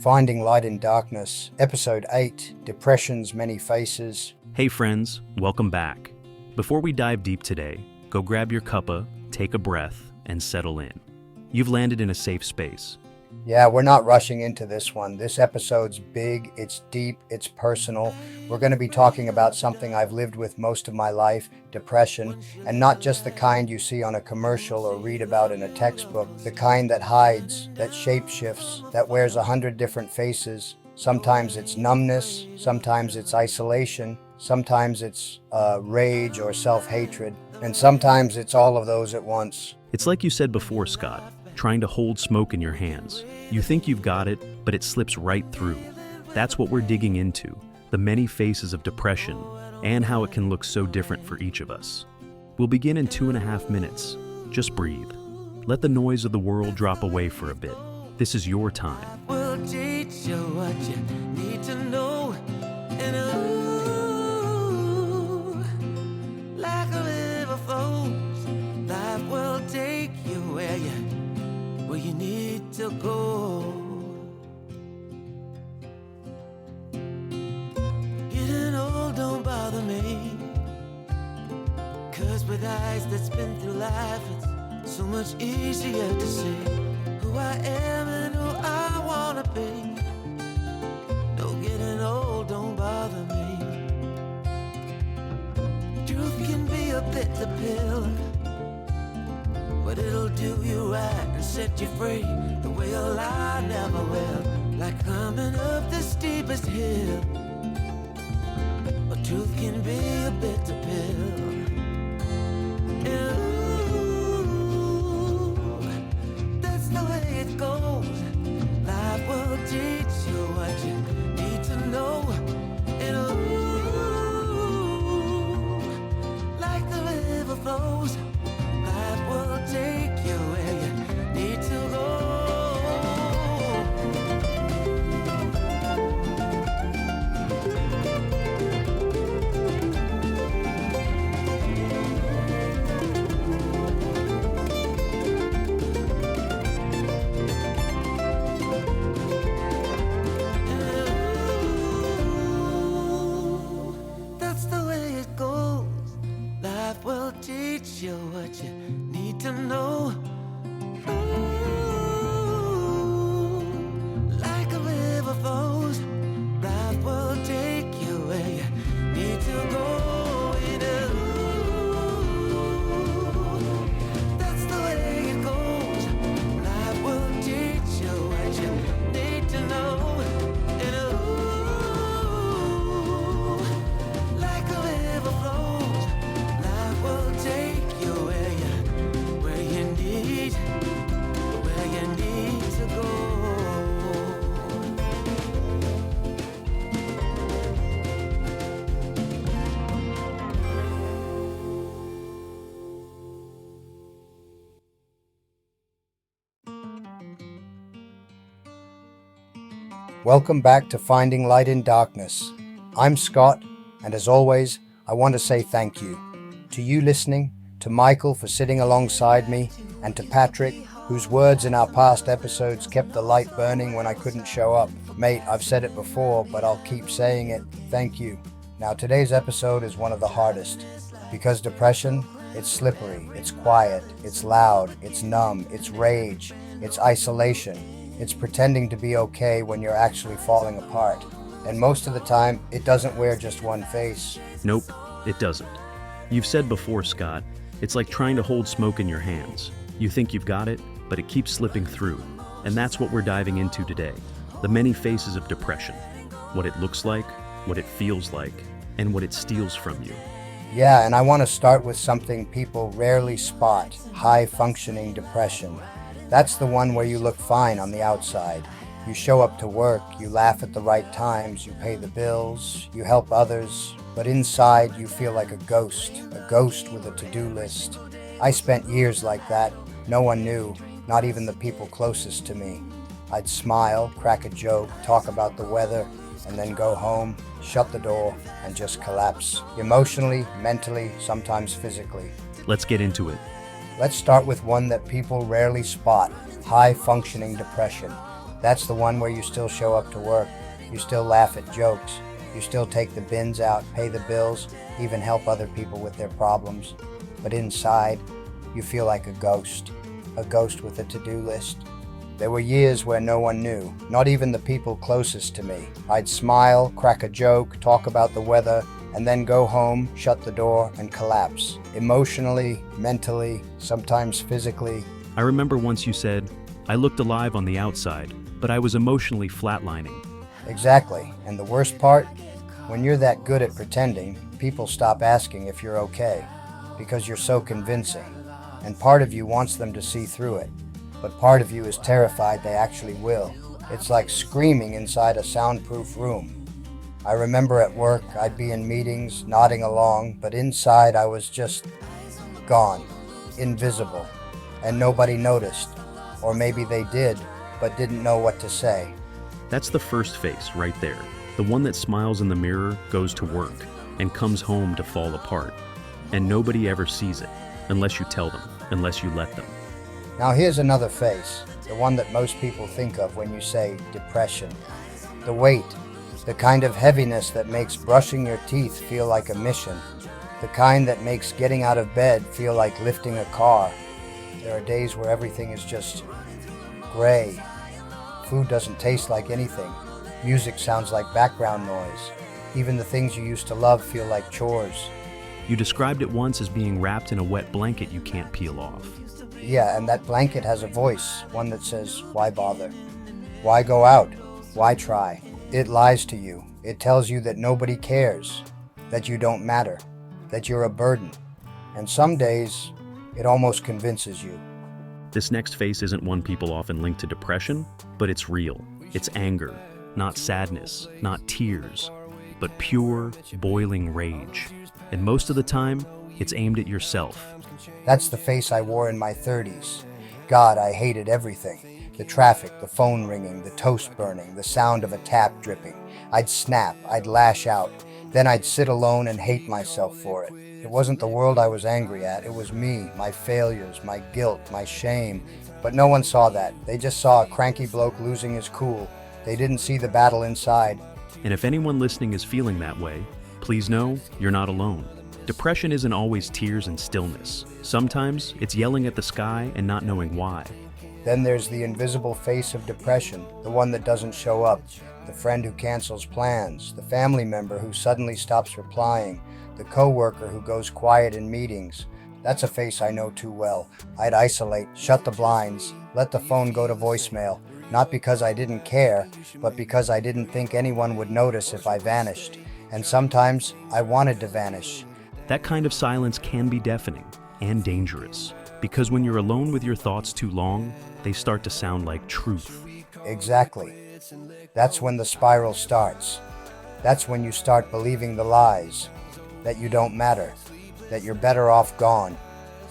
Finding Light in Darkness, Episode 8, Depression's Many Faces. Hey friends, welcome back. Before we dive deep today, go grab your cuppa, take a breath, and settle in. You've landed in a safe space. Yeah, we're not rushing into this one. This episode's big, it's deep, it's personal. We're going to be talking about something I've lived with most of my life, depression, and not just the kind you see on a commercial or read about in a textbook, the kind that hides, that shapeshifts, that wears 100 different faces. Sometimes it's numbness, sometimes it's isolation, sometimes it's rage or self-hatred, and sometimes it's all of those at once. It's like you said before, Scott, trying to hold smoke in your hands. You think you've got it, but it slips right through. That's what we're digging into, the many faces of depression and how it can look so different for each of us. We'll begin in 2.5 minutes. Just breathe. Let the noise of the world drop away for a bit. This is your time. We'll teach you what you need to know. And ooh, like a river flows, life will take you where you need to go. Getting old don't bother me, 'cause with eyes that spin through life, it's so much easier to see who I am and who I wanna be. No, getting old don't bother me. Truth can be a bitter pill, but it'll do you right and set you free the way a lie never will. Like climbing up the steepest hill, but truth can be a bitter pill. And ooh, that's the way it goes. Life will teach you what you need to know. And ooh, like the river flows, life will take you where you need to go. That's the way it goes. Life will teach you what you need to know. Ooh, like a river flows, life will take you where you need to go. And ooh, that's the way it goes. Life will teach you what you need to know. And ooh, like a river flows, life will take you where you need to go. Welcome back to Finding Light in Darkness. I'm Scott, and as always, I want to say thank you. To you listening, to Michael for sitting alongside me, and to Patrick, whose words in our past episodes kept the light burning when I couldn't show up. Mate, I've said it before, but I'll keep saying it. Thank you. Now, today's episode is one of the hardest, because depression, it's slippery, it's quiet, it's loud, it's numb, it's rage, it's isolation. It's pretending to be okay when you're actually falling apart. And most of the time, it doesn't wear just one face. Nope, it doesn't. You've said before, Scott, it's like trying to hold smoke in your hands. You think you've got it, but it keeps slipping through. And that's what we're diving into today. The many faces of depression. What it looks like, what it feels like, and what it steals from you. Yeah, and I want to start with something people rarely spot: high-functioning depression. That's the one where you look fine on the outside. You show up to work, you laugh at the right times, you pay the bills, you help others, but inside you feel like a ghost with a to-do list. I spent years like that. No one knew, not even the people closest to me. I'd smile, crack a joke, talk about the weather, and then go home, shut the door, and just collapse. Emotionally, mentally, sometimes physically. Let's get into it. Let's start with one that people rarely spot: high-functioning depression. That's the one where you still show up to work, you still laugh at jokes, you still take the bins out, pay the bills, even help other people with their problems. But inside, you feel like a ghost with a to-do list. There were years where no one knew, not even the people closest to me. I'd smile, crack a joke, talk about the weather, and then go home, shut the door, and collapse. Emotionally, mentally, sometimes physically. I remember once you said, "I looked alive on the outside, but I was emotionally flatlining." Exactly. And the worst part? When you're that good at pretending, people stop asking if you're okay, because you're so convincing. And part of you wants them to see through it, but part of you is terrified they actually will. It's like screaming inside a soundproof room. I remember at work, I'd be in meetings, nodding along, but inside I was just gone, invisible, and nobody noticed. Or maybe they did, but didn't know what to say. That's the first face right there. The one that smiles in the mirror, goes to work, and comes home to fall apart. And nobody ever sees it, unless you tell them, unless you let them. Now here's another face, the one that most people think of when you say depression. The weight, the kind of heaviness that makes brushing your teeth feel like a mission. The kind that makes getting out of bed feel like lifting a car. There are days where everything is just gray. Food doesn't taste like anything. Music sounds like background noise. Even the things you used to love feel like chores. You described it once as being wrapped in a wet blanket you can't peel off. Yeah, and that blanket has a voice, one that says, why bother? Why go out? Why try? It lies to you. It tells you that nobody cares, that you don't matter, that you're a burden. And some days, it almost convinces you. This next face isn't one people often link to depression, but it's real. It's anger, not sadness, not tears, but pure, boiling rage. And most of the time, it's aimed at yourself. That's the face I wore in my 30s. God, I hated everything. The traffic, the phone ringing, the toast burning, the sound of a tap dripping. I'd snap, I'd lash out. Then I'd sit alone and hate myself for it. It wasn't the world I was angry at. It was me, my failures, my guilt, my shame. But no one saw that. They just saw a cranky bloke losing his cool. They didn't see the battle inside. And if anyone listening is feeling that way, please know you're not alone. Depression isn't always tears and stillness. Sometimes it's yelling at the sky and not knowing why. Then there's the invisible face of depression, the one that doesn't show up, the friend who cancels plans, the family member who suddenly stops replying, the coworker who goes quiet in meetings. That's a face I know too well. I'd isolate, shut the blinds, let the phone go to voicemail, not because I didn't care, but because I didn't think anyone would notice if I vanished. And sometimes I wanted to vanish. That kind of silence can be deafening and dangerous, because when you're alone with your thoughts too long, they start to sound like truth. Exactly. That's when the spiral starts. That's when you start believing the lies, that you don't matter, that you're better off gone,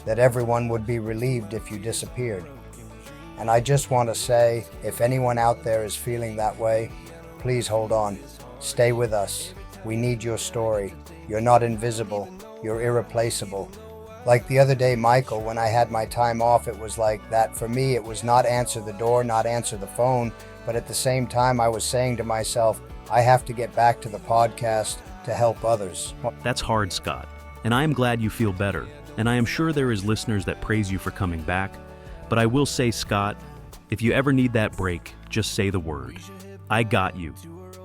that everyone would be relieved if you disappeared. And I just want to say, if anyone out there is feeling that way, please hold on. Stay with us. We need your story. You're not invisible. You're irreplaceable. Like the other day, Michael, when I had my time off, it was like that. For me, it was not answer the door, not answer the phone, but at the same time, I was saying to myself, I have to get back to the podcast to help others. That's hard, Scott, and I am glad you feel better, and I am sure there is listeners that praise you for coming back, but I will say, Scott, if you ever need that break, just say the word. I got you.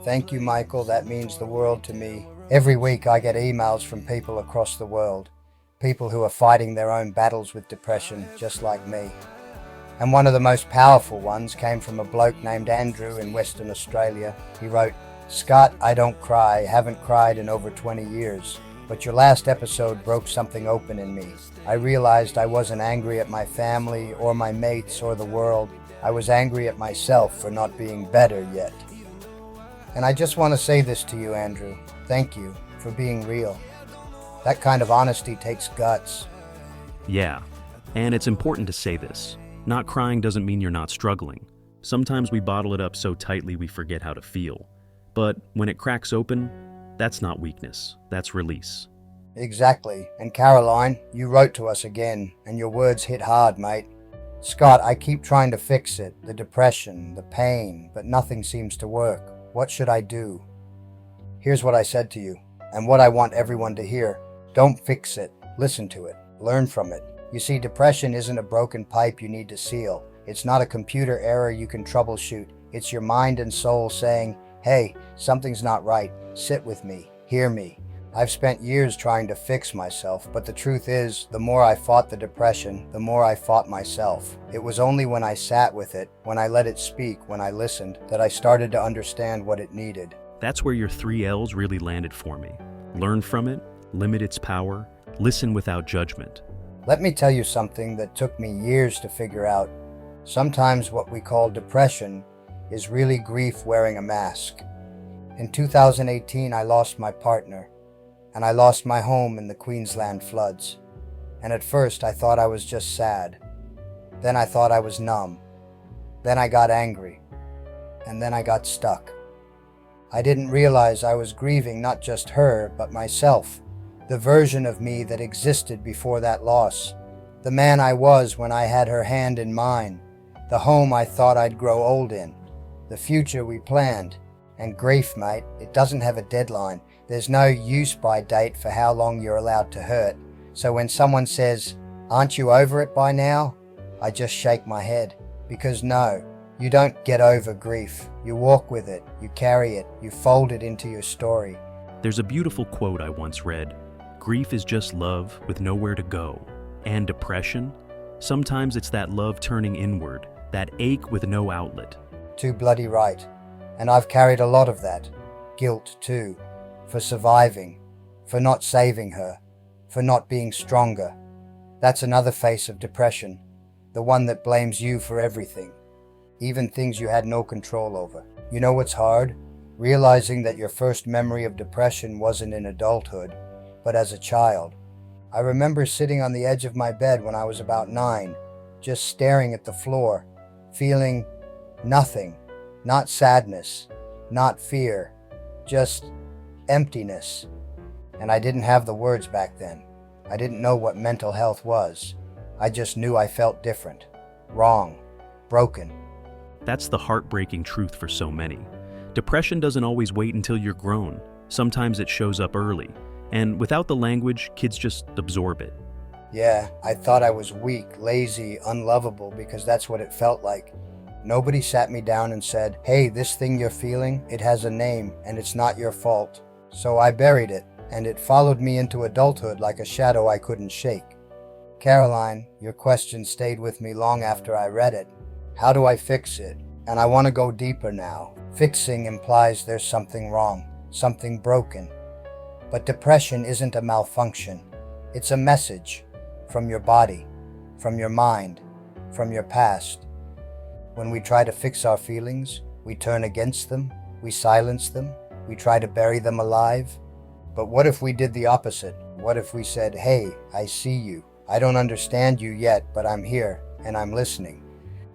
Thank you, Michael. That means the world to me. Every week I get emails from people across the world. People who are fighting their own battles with depression, just like me. And one of the most powerful ones came from a bloke named Andrew in Western Australia. He wrote, Scott, I don't cry, haven't cried in over 20 years. But your last episode broke something open in me. I realized I wasn't angry at my family or my mates or the world. I was angry at myself for not being better yet. And I just want to say this to you, Andrew. Thank you for being real. That kind of honesty takes guts. Yeah, and it's important to say this. Not crying doesn't mean you're not struggling. Sometimes we bottle it up so tightly we forget how to feel. But when it cracks open, that's not weakness, that's release. Exactly. And Caroline, you wrote to us again, and your words hit hard, mate. Scott, I keep trying to fix it, the depression, the pain, but nothing seems to work. What should I do? Here's what I said to you, and what I want everyone to hear. Don't fix it. Listen to it. Learn from it. You see, depression isn't a broken pipe you need to seal. It's not a computer error you can troubleshoot. It's your mind and soul saying, hey, something's not right. Sit with me. Hear me. I've spent years trying to fix myself, but the truth is, the more I fought the depression, the more I fought myself. It was only when I sat with it, when I let it speak, when I listened, that I started to understand what it needed. That's where your 3 L's really landed for me. Learn from it, limit its power, listen without judgment. Let me tell you something that took me years to figure out. Sometimes what we call depression is really grief wearing a mask. In 2018, I lost my partner, and I lost my home in the Queensland floods. And at first I thought I was just sad. Then I thought I was numb. Then I got angry. And then I got stuck. I didn't realize I was grieving not just her, but myself, the version of me that existed before that loss, the man I was when I had her hand in mine, the home I thought I'd grow old in, the future we planned. And grief, mate, it doesn't have a deadline. There's no use-by date for how long you're allowed to hurt. So when someone says, aren't you over it by now? I just shake my head. Because no, you don't get over grief. You walk with it, you carry it, you fold it into your story. There's a beautiful quote I once read. Grief is just love with nowhere to go. And depression? Sometimes it's that love turning inward, that ache with no outlet. Too bloody right. And I've carried a lot of that. Guilt too. For surviving. For not saving her. For not being stronger. That's another face of depression. The one that blames you for everything. Even things you had no control over. You know what's hard? Realizing that your first memory of depression wasn't in adulthood, but as a child. I remember sitting on the edge of my bed when I was about 9, just staring at the floor, feeling nothing. Not sadness, not fear, just emptiness. And I didn't have the words back then. I didn't know what mental health was. I just knew I felt different, wrong, broken. That's the heartbreaking truth for so many. Depression doesn't always wait until you're grown. Sometimes it shows up early. And without the language, kids just absorb it. Yeah, I thought I was weak, lazy, unlovable because that's what it felt like. Nobody sat me down and said, hey, this thing you're feeling, it has a name and it's not your fault. So I buried it, and it followed me into adulthood like a shadow I couldn't shake. Caroline, your question stayed with me long after I read it. How do I fix it? And I want to go deeper now. Fixing implies there's something wrong, something broken. But depression isn't a malfunction. It's a message from your body, from your mind, from your past. When we try to fix our feelings, we turn against them, we silence them, we try to bury them alive. But what if we did the opposite? What if we said, hey, I see you. I don't understand you yet, but I'm here and I'm listening.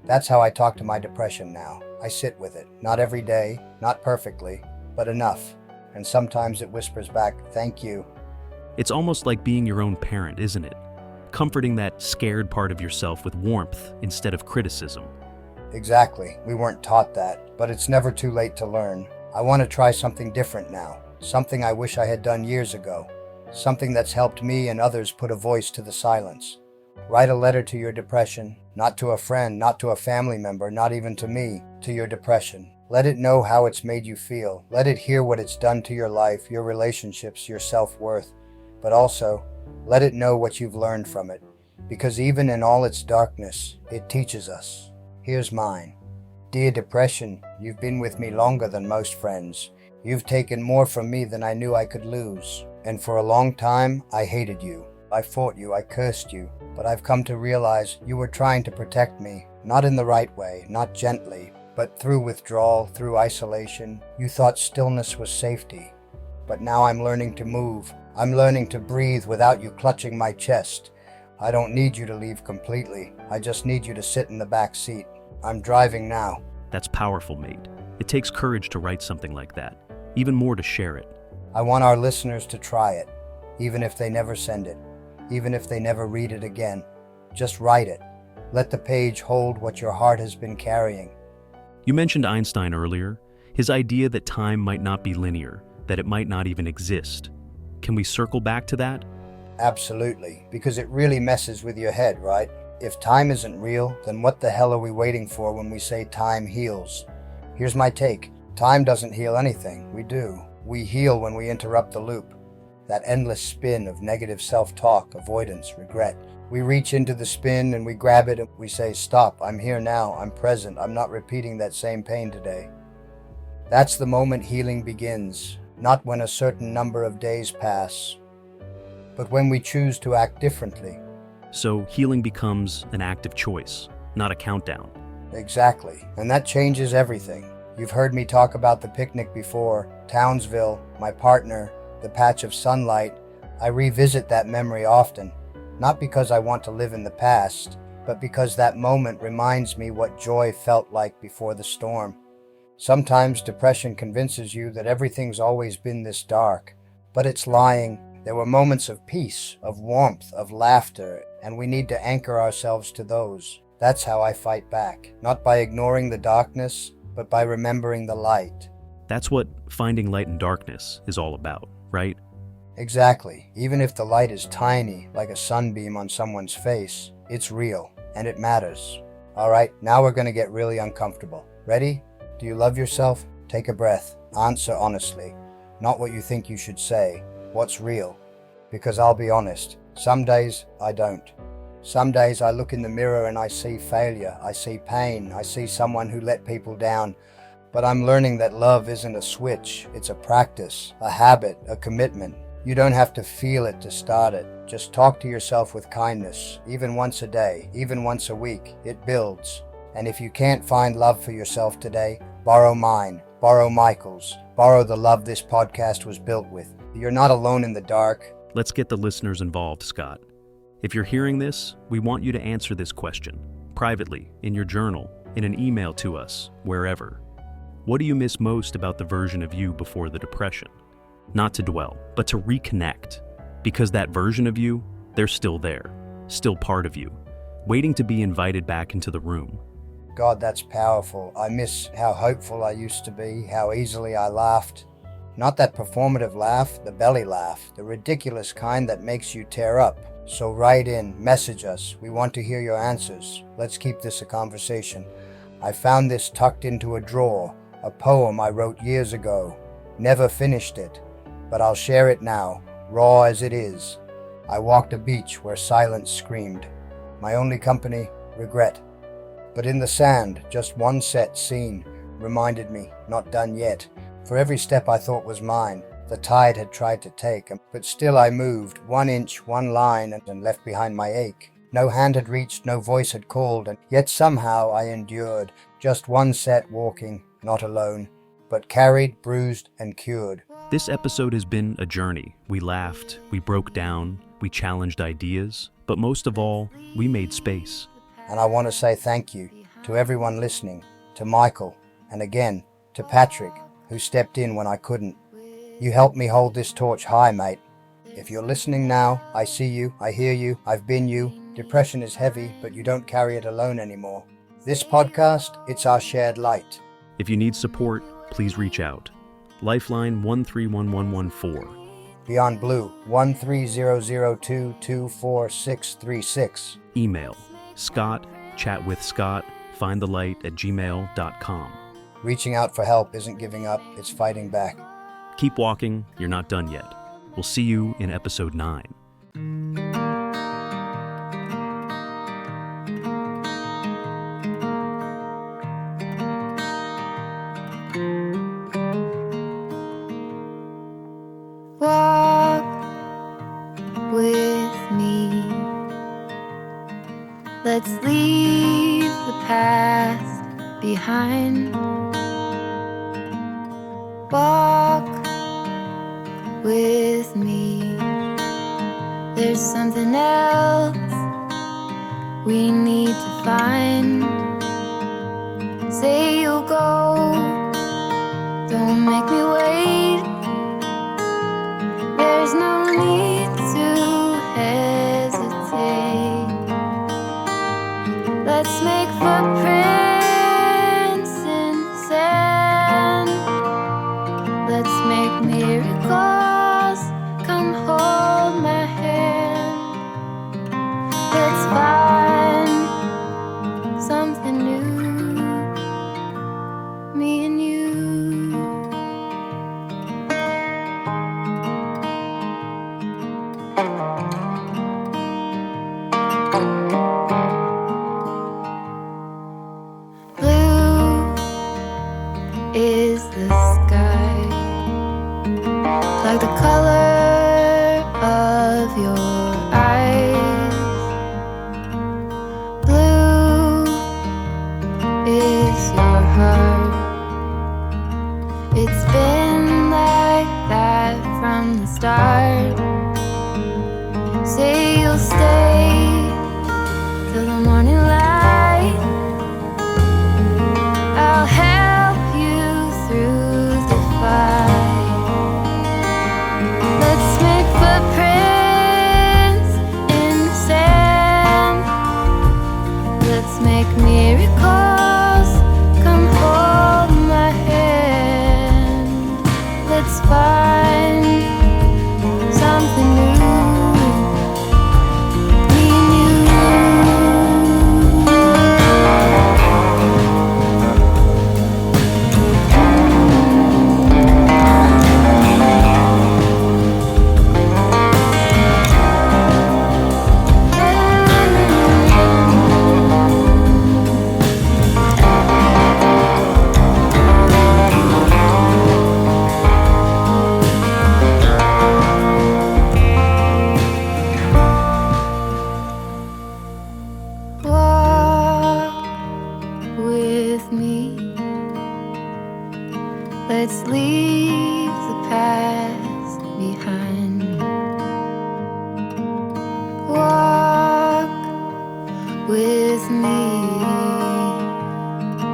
That's how I talk to my depression now. I sit with it, not every day, not perfectly, but enough. And sometimes it whispers back, thank you. It's almost like being your own parent, isn't it? Comforting that scared part of yourself with warmth instead of criticism. Exactly. We weren't taught that, but it's never too late to learn. I want to try something different now, something I wish I had done years ago, something that's helped me and others put a voice to the silence. Write a letter to your depression, not to a friend, not to a family member, not even to me, to your depression. Let it know how it's made you feel. Let it hear what it's done to your life, your relationships, your self-worth. But also, let it know what you've learned from it, because even in all its darkness, it teaches us. Here's mine. Dear depression, you've been with me longer than most friends. You've taken more from me than I knew I could lose. And for a long time, I hated you. I fought you, I cursed you. But I've come to realize you were trying to protect me, not in the right way, not gently, but through withdrawal, through isolation. You thought stillness was safety. But now I'm learning to move. I'm learning to breathe without you clutching my chest. I don't need you to leave completely. I just need you to sit in the back seat. I'm driving now. That's powerful, mate. It takes courage to write something like that, even more to share it. I want our listeners to try it, even if they never send it, even if they never read it again. Just write it. Let the page hold what your heart has been carrying. You mentioned Einstein earlier, his idea that time might not be linear, that it might not even exist. Can we circle back to that? Absolutely, because it really messes with your head, right? If time isn't real, then what the hell are we waiting for when we say time heals? Here's my take. Time doesn't heal anything. We do. We heal when we interrupt the loop. That endless spin of negative self-talk, avoidance, regret. We reach into the spin and we grab it and we say, stop, I'm here now, I'm present, I'm not repeating that same pain today. That's the moment healing begins, not when a certain number of days pass, but when we choose to act differently. So healing becomes an active choice, not a countdown. Exactly, and that changes everything. You've heard me talk about the picnic before, Townsville, my partner, the patch of sunlight. I revisit that memory often, not because I want to live in the past, but because that moment reminds me what joy felt like before the storm. Sometimes depression convinces you that everything's always been this dark, but it's lying. There were moments of peace, of warmth, of laughter, and we need to anchor ourselves to those. That's how I fight back, not by ignoring the darkness, but by remembering the light. That's what finding light in darkness is all about, right? Exactly. Even if the light is tiny, like a sunbeam on someone's face, it's real, and it matters. All right, now we're going to get really uncomfortable. Ready? Do you love yourself? Take a breath. Answer honestly. Not what you think you should say. What's real? Because I'll be honest, some days I don't. Some days I look in the mirror and I see failure, I see pain, I see someone who let people down. But I'm learning that love isn't a switch, it's a practice, a habit, a commitment. You don't have to feel it to start it. Just talk to yourself with kindness, even once a day, even once a week. It builds. And if you can't find love for yourself today, borrow mine, borrow Michael's, borrow the love this podcast was built with. You're not alone in the dark. Let's get the listeners involved, Scott. If you're hearing this, we want you to answer this question, privately, in your journal, in an email to us, wherever. What do you miss most about the version of you before the depression? Not to dwell, but to reconnect. Because that version of you, they're still there, still part of you, waiting to be invited back into the room. God, that's powerful. I miss how hopeful I used to be, how easily I laughed. Not that performative laugh, the belly laugh, the ridiculous kind that makes you tear up. So write in, message us. We want to hear your answers. Let's keep this a conversation. I found this tucked into a drawer, a poem I wrote years ago. Never finished it, but I'll share it now, raw as it is. I walked a beach where silence screamed. My only company, regret. But in the sand, just one set scene reminded me, not done yet. For every step I thought was mine, the tide had tried to take, but still I moved, 1 inch, 1 line, and left behind my ache. No hand had reached, no voice had called, and yet somehow I endured, just one set walking, not alone, but carried, bruised, and cured. This episode has been a journey. We laughed, we broke down, we challenged ideas, but most of all, we made space. And I want to say thank you to everyone listening, to Michael, and again, to Patrick, who stepped in when I couldn't. You helped me hold this torch high, mate. If you're listening now, I see you, I hear you, I've been you. Depression is heavy, but you don't carry it alone anymore. This podcast, it's our shared light. If you need support, please reach out. Lifeline 131114. Beyond Blue 13002246636. Email Scott, chatwithscott, findthelight@gmail.com. Reaching out for help isn't giving up, it's fighting back. Keep walking, you're not done yet. We'll see you in episode 9. Walk with me. Let's leave the past behind. Walk with me. There's something else we need to find. Say you'll go, don't make me wait. There's no need to hesitate. sky, like the color of your eyes. Blue is your heart. It's been like that from the start. Say you'll stay till the morning light. I'll help you through the fight. Let's make footprints in the sand. Let's make miracles. Come hold my hand. Let's find something new. Let's leave the past behind. Walk with me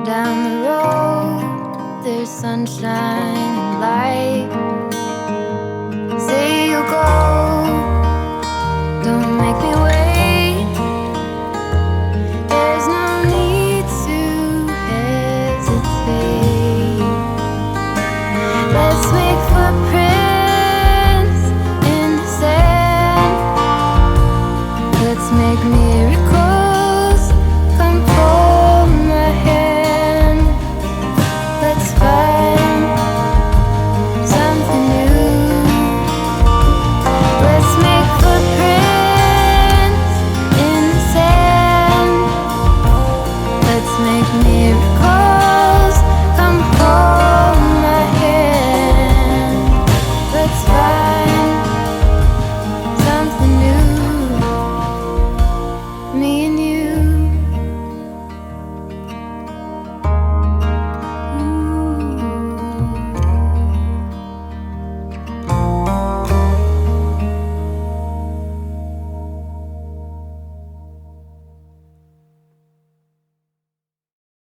down the road. There's sunshine and light. Say you'll go